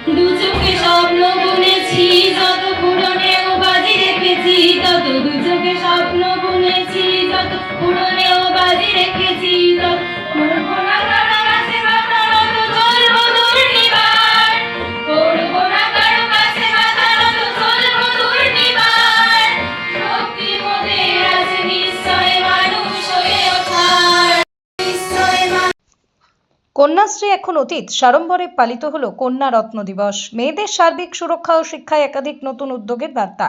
দু চোখে স্বপ্ন বুনেছি যত পুরনেও বাজি রেখেছি তত, দু চোখে স্বপ্ন বুনেছি যত পুরনেও বাজি রেখেছি তত, করবো না কারো কাছে মাথা নত, চলবো দুর্নিবার, করবো না কারো কাছে মাথা নত, চলবো দুর্নিবার, শক্তি মোদের আছে নিশ্চয় মানুষ হয়ে ওঠার, নিশ্চয়। কন্যাশ্রী এখন অতীত, সাড়ম্বরে পালিত হলো কন্যা রত্ন দিবস। মেয়েদের সার্বিক সুরক্ষা ও শিক্ষায় একাধিক নতুন উদ্যোগের বার্তা।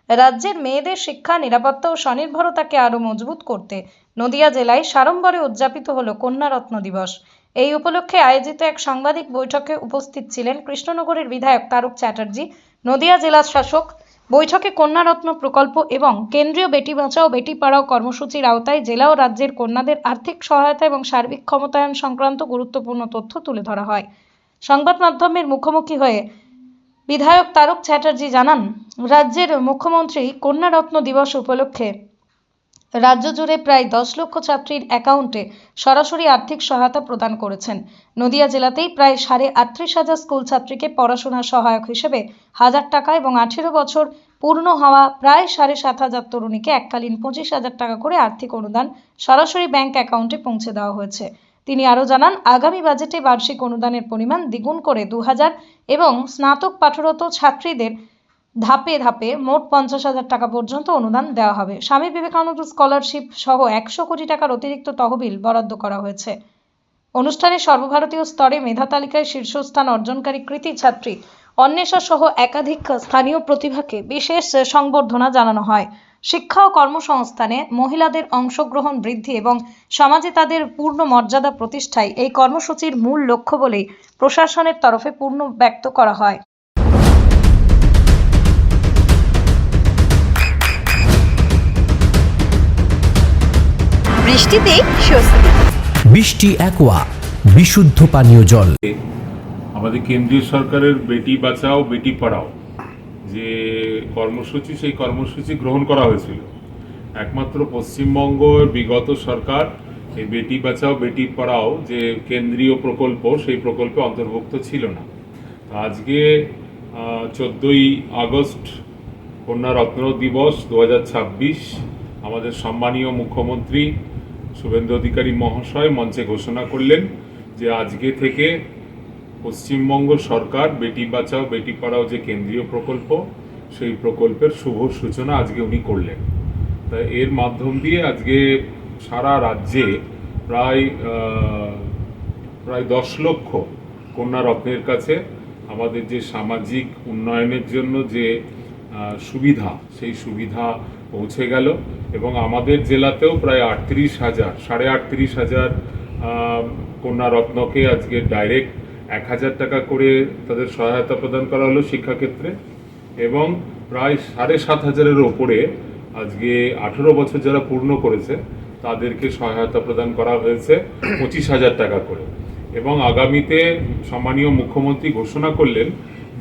রাজ্যের মেয়েদের শিক্ষা, নিরাপত্তা ও স্বনির্ভরতাকে আরও মজবুত করতে নদিয়া জেলায় সাড়ম্বরে উদযাপিত হলো কন্যা রত্ন দিবস। এই উপলক্ষে আয়োজিত এক সাংবাদিক বৈঠকে উপস্থিত ছিলেন কৃষ্ণনগরের বিধায়ক তারক চ্যাটার্জি, নদিয়া জেলা শাসক। বৈঠকে কন্যারত্ন প্রকল্প এবং কেন্দ্রীয় বেটি বাঁচাও বেটি পড়াও কর্মসূচির আওতায় জেলা ও রাজ্যের কন্যাদের আর্থিক সহায়তা এবং সার্বিক ক্ষমতায়ন সংক্রান্ত গুরুত্বপূর্ণ তথ্য তুলে ধরা হয়। সংবাদ মাধ্যমের মুখোমুখি হয়ে বিধায়ক তারক চ্যাটার্জি জানান, রাজ্যের মুখ্যমন্ত্রী কন্যারত্ন দিবস উপলক্ষে রাজ্য জুড়ে প্রায় 10 লক্ষ ছাত্রীর অ্যাকাউন্টে সরাসরি আর্থিক সহায়তা প্রদান করেছেন। নদিয়া জেলাতেই প্রায় 38,500 স্কুল ছাত্রীকে পড়াশোনার সহায়ক হিসেবে 1000 টাকা এবং 18 বছর পূর্ণ হওয়া প্রায় 7,500 তরুণীকে এককালীন 25,000 টাকা করে আর্থিক অনুদান সরাসরি ব্যাংক অ্যাকাউন্টে পৌঁছে দেওয়া হয়েছে। তিনি আরও জানান, আগামী বাজেটে বার্ষিক অনুদানের পরিমাণ দ্বিগুণ করে 2000 এবং স্নাতক পাঠরত ছাত্রীদের ধাপে ধাপে মোট 50,000 টাকা পর্যন্ত অনুদান দেওয়া হবে। স্বামী বিবেকানন্দ স্কলারশিপ সহ 100 কোটি টাকার অতিরিক্ত তহবিল বরাদ্দ করা হয়েছে। অনুষ্ঠানে সর্বভারতীয় স্তরে মেধা তালিকায় শীর্ষস্থান অর্জনকারী কৃতী ছাত্রী অন্বেষা সহ একাধিক স্থানীয় প্রতিভাকে বিশেষ সংবর্ধনা জানানো হয়। শিক্ষা ও কর্মসংস্থানে মহিলাদের অংশগ্রহণ বৃদ্ধি এবং সমাজে তাদের পূর্ণ মর্যাদা প্রতিষ্ঠায় এই কর্মসূচির মূল লক্ষ্য বলেই প্রশাসনের তরফে পূর্ণ ব্যক্ত করা হয়। বৃষ্টিতে স্বস্তি। বৃষ্টি অ্যাকোয়া বিশুদ্ধ পানীয় জল। আমাদের কেন্দ্রীয় সরকারের বেটি বাঁচাও বেটি পড়াও যে কর্মসূচি, সেই কর্মসূচি গ্রহণ করা হয়েছিল। একমাত্র পশ্চিমবঙ্গের বিগত সরকার এই বেটি বাঁচাও বেটি পড়াও যে কেন্দ্রীয় প্রকল্প, সেই প্রকল্পে অন্তর্ভুক্ত ছিল না। আজকে 14ই আগস্ট কন্যা রত্ন দিবস 2026 আমাদের সম্মানীয় মুখ্যমন্ত্রী শুভেন্দু অধিকারী মহাশয় মঞ্চে ঘোষণা করলেন যে আজকে থেকে পশ্চিমবঙ্গ সরকার বেটি বাঁচাও বেটি পড়াও যে কেন্দ্রীয় প্রকল্প, সেই প্রকল্পের শুভ সূচনা আজকে উনি করলেন। তাই এর মাধ্যম দিয়ে আজকে সারা রাজ্যে প্রায় 10 লক্ষ কন্যা রত্নের কাছে আমাদের যে সামাজিক উন্নয়নের জন্য যে সুবিধা, সেই সুবিধা পৌঁছে গেল এবং আমাদের জেলাতেও প্রায় 38,000 কন্যা রত্নকে আজকে ডাইরেক্ট 1,000 টাকা করে তাদের সহায়তা প্রদান করা হলো শিক্ষাক্ষেত্রে এবং প্রায় 7,500-এর ওপরে আজকে 18 বছর যারা পূর্ণ করেছে তাদেরকে সহায়তা প্রদান করা হয়েছে 25,000 টাকা করে। এবং আগামীতে সম্মানীয় মুখ্যমন্ত্রী ঘোষণা করলেন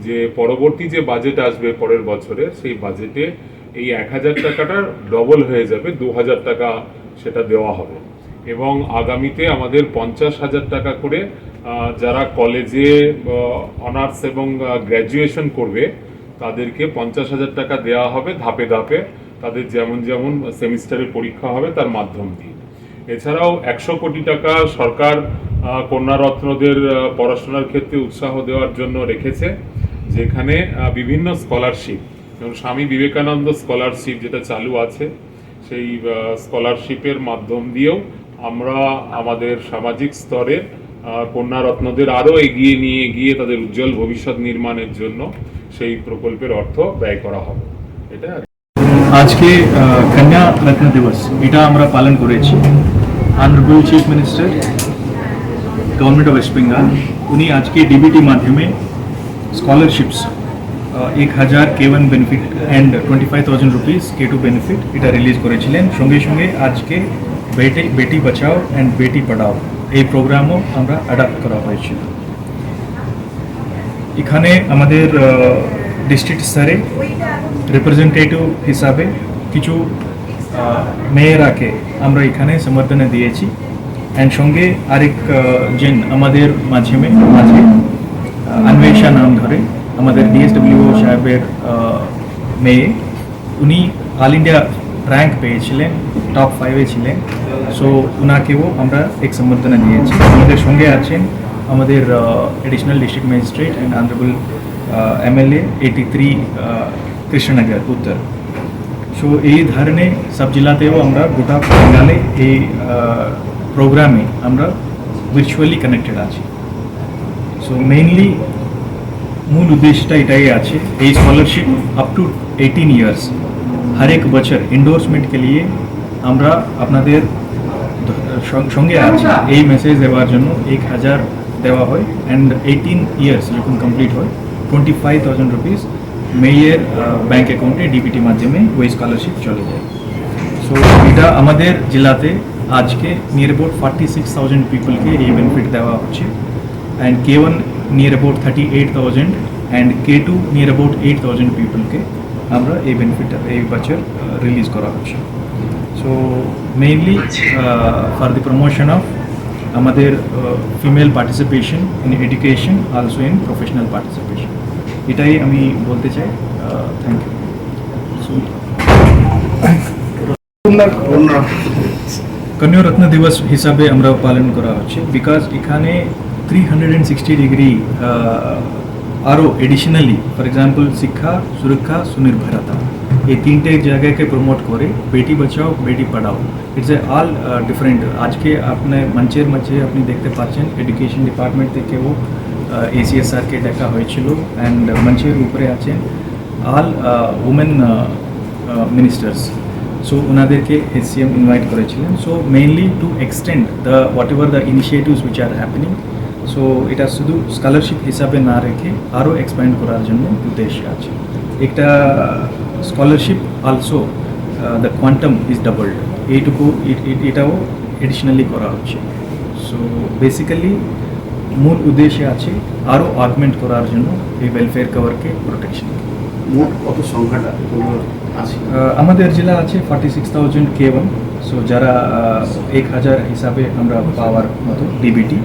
যে পরবর্তী যে বাজেট আসবে পরের বছরে, সেই বাজেটে এই 1,000 টাকাটা ডবল হয়ে যাবে, 2,000 টাকা সেটা দেওয়া হবে। এবং আগামীতে আমাদের 50,000 টাকা করে যারা কলেজে অনার্স এবং গ্র্যাজুয়েশন করবে তাদেরকে 50,000 টাকা দেওয়া হবে ধাপে ধাপে, তাদের যেমন যেমন সেমিস্টারের পরীক্ষা হবে তার মাধ্যম দিয়ে। এছাড়াও 100 কোটি টাকা সরকার কন্যারত্নদের পড়াশোনার ক্ষেত্রে উৎসাহ দেওয়ার জন্য রেখেছে, যেখানে বিভিন্ন স্কলারশিপ, যেমন স্বামী বিবেকানন্দ স্কলারশিপ যেটা চালু আছে, সেই স্কলারশিপের মাধ্যম দিয়েও আমরা আমাদের সামাজিক স্তরে কন্যারত্নদের আরও এগিয়ে নিয়ে গিয়ে তাদের উজ্জ্বল ভবিষ্যৎ নির্মাণের জন্য সেই প্রকল্পের অর্থ ব্যয় করা হবে। এটা আজকে কন্যা রত্ন দিবস এটা আমরা পালন করেছি। Honourable chief minister government of West Bengal উনি আজকে ডিবিটি মাধ্যমে scholarships 1,000 K1 benefit and 25,000 rupees K2 benefit এটা রিলিজ করেছিলেন। সঙ্গে সঙ্গে আজকে বেটি বাঁচাও অ্যান্ড বেটি পড়াও এই প্রোগ্রামও আমরা অ্যাডাপ্ট করা হয়েছিল। এখানে আমাদের ডিস্ট্রিক্ট স্তরে রিপ্রেজেন্টেটিভ হিসাবে কিছু মেয়েরাকে আমরা এখানে সম্বর্ধনা দিয়েছি। অ্যান্ড সঙ্গে আরেক জন আমাদের মাঝে অন্বেষা নাম ধরে আমাদের ডিএসডব্লিউ সাহেবের মেয়ে, উনি অল ইন্ডিয়া র্যাঙ্ক পেয়েছিলেন, টপ 5-এ ছিলেন। সো ওনাকেও আমরা এক সম্বর্ধনা দিয়েছি। আমাদের সঙ্গে আছেন আমাদের additional district magistrate and honourable MLA 83 Krishnanagar উত্তর। সো এই ধরনের সব জেলাতেও আমরা গোটা বাঙালি এই প্রোগ্রামে আমরা ভার্চুয়ালি কানেক্টেড আছি। সো মেইনলি মূল উদ্দেশ্যটা এটাই আছে, এই স্কলারশিপ আপ টু 18 ইয়ার্স हर एक বছর এন্ডোর্সমেন্ট के लिए আমরা আপনাদের সঙ্গে আছি। এই মেসেজ দেওয়ার জন্য 1000 দেওয়া হয় অ্যান্ড 18 ইয়ার্স যখন কমপ্লিট হয় 25,000 রুপিস মেয়ের ব্যাঙ্ক অ্যাকাউন্টে ডিবিটি মাধ্যমে ওই স্কলারশিপ চলে যায়। সো এটা আমাদের জেলাতে আজকে নিয়ার অ্যাবাউট 46,000 পিপলকে এই বেনিফিট দেওয়া হচ্ছে and K1 near about 38,000 and K2 near about 8,000 পিপলকে আমরা এই বেনিফিটটা এই বছর রিলিজ করা হচ্ছে। So mainly for the promotion of আমাদের female participation in education, also in professional participation, এটাই আমি বলতে চাই। Thank you. কন্যা রত্ন দিবস হিসাবে আমরা পালন করা হচ্ছে বিকজ এখানে 360 ডিগ্রি আরও এডিশনালি, ফর এক্সাম্পল শিক্ষা, সুরক্ষা, সুনির্ভরতা, এই তিনটে জায়গাকে প্রমোট করে Beti Bachao Beti Padhao. It's a all different. আজকে আপনার মঞ্চের মাঝে আপনি দেখতে পাচ্ছেন এডুকেশন ডিপার্টমেন্ট থেকেও ACSRকে দেখা হয়েছিল অ্যান্ড মঞ্চের উপরে আছেন অল উমেন মিনিস্টার্স। সো ওনাদেরকে HCM ইনভাইট করেছিলেন। So mainly to extend the what ever the initiatives which are happening. So এটা শুধু স্কলারশিপ হিসাবে না রেখে আরও এক্সপ্যান্ড করার জন্য উদ্দেশ্য আছে। একটা scholarship also the quantum is doubled, এইটুকু এটাও এডিশনালি করা হচ্ছে। সো বেসিক্যালি মূল উদ্দেশ্য আছে আরও অগমেন্ট করার জন্য এই ওয়েলফেয়ার কভারকে প্রোটেকশন। মোট কত সংখ্যাটা আছে? আমাদের জেলা আছে 46,000 K1। সো যারা 1000 হিসাবে আমরা পাওয়ার মতো ডিবিটি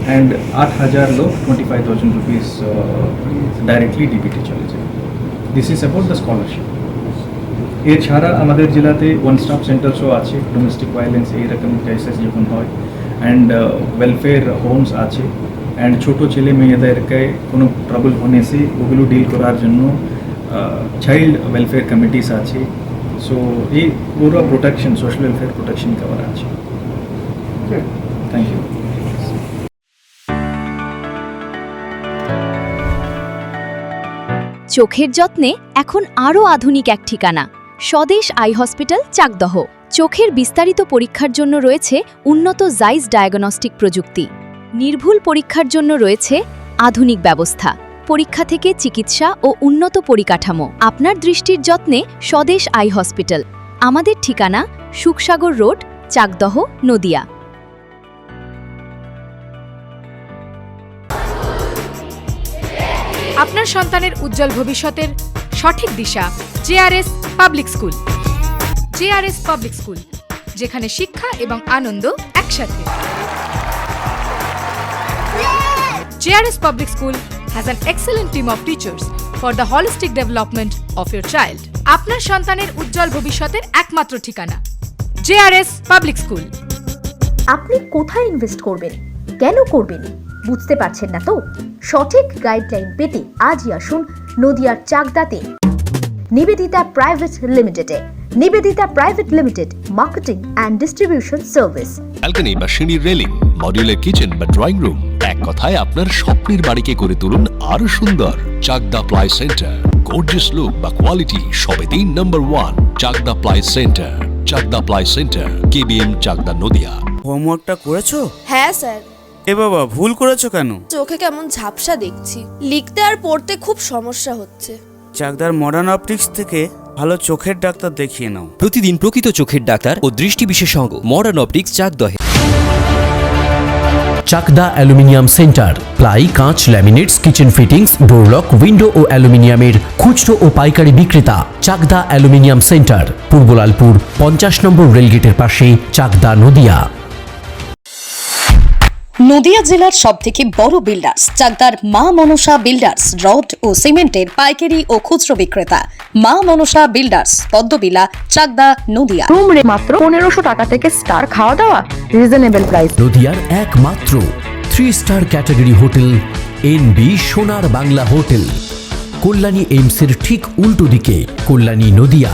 অ্যান্ড 8,000 লোক 25,000 রুপিস ডাইরেক্টলি ডিবিটি চলে যায়। This is about the scholarship. এছাড়া আমাদের জেলাতে ওয়ান স্টপ সেন্টার্সও আছে, ডোমেস্টিক ভায়োলেন্স এইরকম কেসেস যখন হয়, অ্যান্ড ওয়েলফেয়ার হোমস আছে, অ্যান্ড ছোটো ছেলে মেয়েদেরকে কোনো ট্রাবল হনে সে ওগুলো ডিল করার জন্য চাইল্ড ওয়েলফেয়ার কমিটিস আছে। সো এই পুরো protection, social welfare protection cover আছে। Thank you. চোখের যত্নে এখন আরও আধুনিক এক ঠিকানা, স্বদেশ আই হসপিটাল, চাকদহ। চোখের বিস্তারিত পরীক্ষার জন্য রয়েছে উন্নত জাইস ডায়াগনস্টিক প্রযুক্তি। নির্ভুল পরীক্ষার জন্য রয়েছে আধুনিক ব্যবস্থা, পরীক্ষা থেকে চিকিৎসা ও উন্নত পরিকাঠামো। আপনার দৃষ্টির যত্নে স্বদেশ আই হসপিটাল। আমাদের ঠিকানা সুখসাগর রোড, চাকদহ, নদিয়া। আপনার সন্তানের উজ্জ্বল ভবিষ্যতের সঠিক দিশা JRS public school. JRS public school, যেখানে শিক্ষা এবং আনন্দ একসাথে। JRS Public School has an excellent team of teachers for the holistic development of your child. আপনার সন্তানের উজ্জ্বল ভবিষ্যতের একমাত্র ঠিকানা JRS Public School। আপনি কোথায় ইনভেস্ট করবেন, কেন করবেন বুঝতে পারছেন না তো? সঠিক গাইডলাইন পেতে আজই আসুন নদিয়ার চাকদাতে নিবেদিতা প্রাইভেট লিমিটেডে। Nivedita private limited, marketing and distribution service. Balcony বা সিঁড়ির রেলিং, মডিউলার কিচেন বা ড্রয়িং রুম, এক কথায় আপনার স্বপ্নের বাড়িকে করে তুলুন আরো সুন্দর। Chakda ply centre, gorgeous look বা কোয়ালিটি সবেতেই number 1। Chakda ply centre, Chakda ply centre, KBM, Chakda, Nadia. হোমওয়ার্কটা করেছো? হ্যাঁ স্যার। এ বাবা, ভুল করেছো কেন? চোখে কেমন ঝাপসা দেখছি, লিখতে আর পড়তে খুব সমস্যা হচ্ছে। চাকদার মডার্ন অপটিক্স থেকে ভালো চোখের ডাক্তার দেখিয়ে নাও। প্রতিদিন প্রকৃত চোখের ডাক্তার ও দৃষ্টি বিশেষজ্ঞ মডার্ন অপটিক্স, চাকদহে। চাকদা অ্যালুমিনিয়াম সেন্টার, প্লাই, কাঁচ, laminates, kitchen fittings, door lock, window ও অ্যালুমিনিয়ামের খুচরো ও পাইকারি বিক্রেতা। Chakda aluminium centre, Purbalalpur 50 number রেলগেটের পাশে, চাকদা, নদিয়া। নদিয়া জেলার সবথেকে বড় বিল্ডার্স চাকদার মা মনসা বিল্ডার্স রড ও সিমেন্টের পাইকারি ও খুচরো বিক্রেতা মা মনসা বিল্ডার্স পদ্মবিলা চাকদা নদিয়া। রুম রে মাত্র 1500 টাকা থেকে স্টার খাওয়া দাওয়া রিজনেবল প্রাইস। নদিয়ার একমাত্র 3 স্টার ক্যাটাগরি হোটেল এনবি সোনার বাংলা হোটেল, কল্যাণী এইমসের ঠিক উল্টো দিকে, কল্যাণী নদিয়া।